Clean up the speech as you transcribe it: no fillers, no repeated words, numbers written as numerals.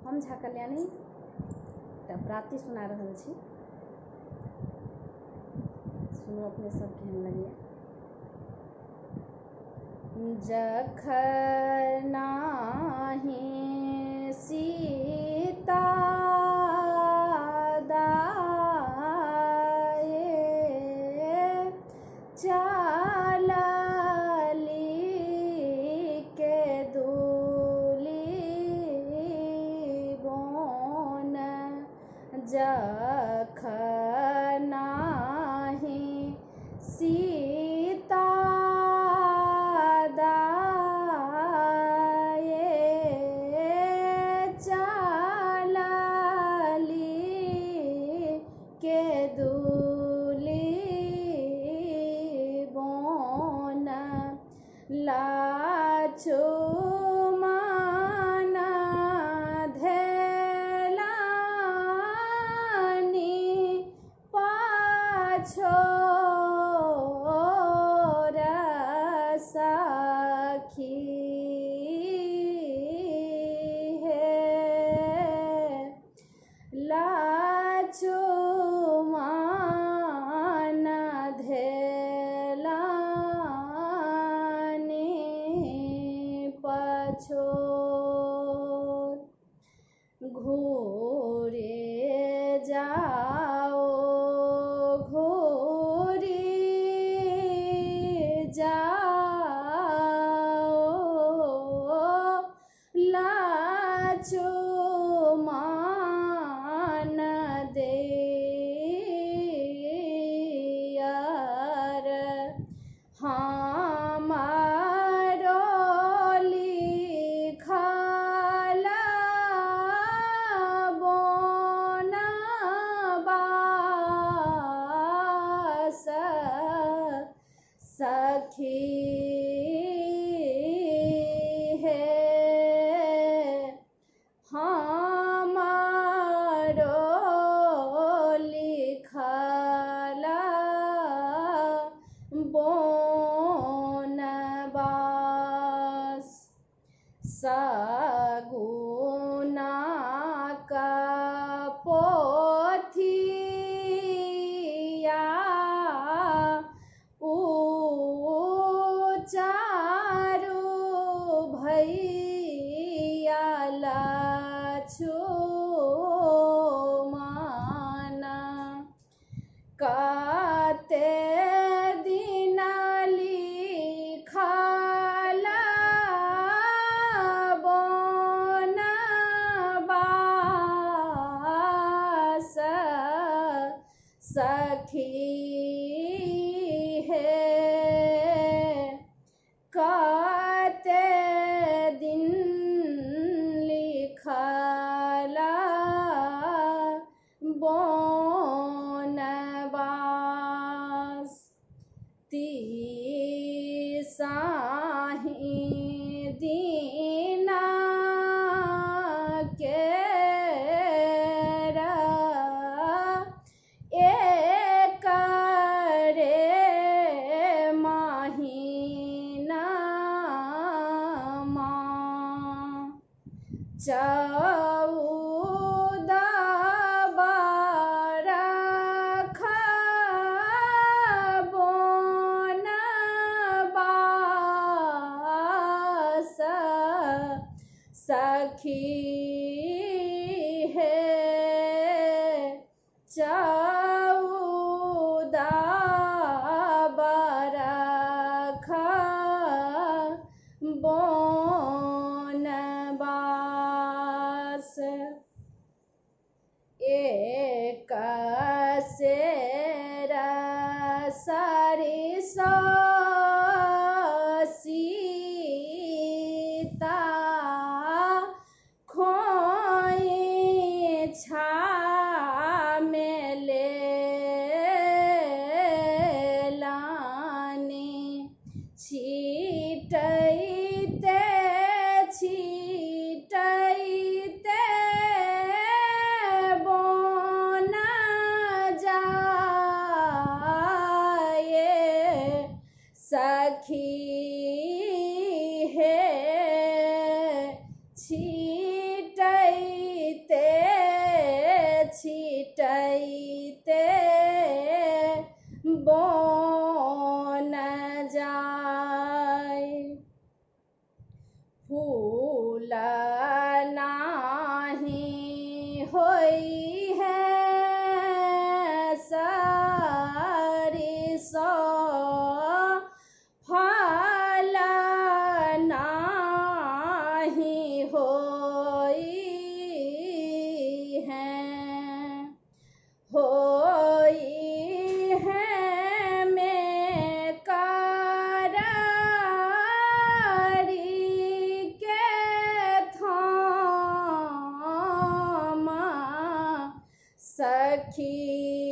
हम झा कल्याणी प्राप्ति सुना रहल छी। सुनो अपने सब केहन लगे। जखन नाही सीता दाए चलली के दूली बोन, जखन नाही सीता दाए चलली के दूली बोन, लक्ष्मण धेलनि पाछोर सखी हे, लक्ष्मण धेलनि पाछोर। घूरे जाओ घूरी जाओ, लक्ष्मण देयर हमारो लिखल बनवास सखी हे, हमारो लिखल बनवास। सगुना का पोथिया उचारू भैया लक्ष्मण, कते दिन लिखल बनवास सखी हे, कते दिन लिखल बनवास। तीसाही दीना केरा एक रे महीना चौदह बरख बनवास सखी हे, चौदह बरख बनवास। एक सेर सरिसो सीता खो सखी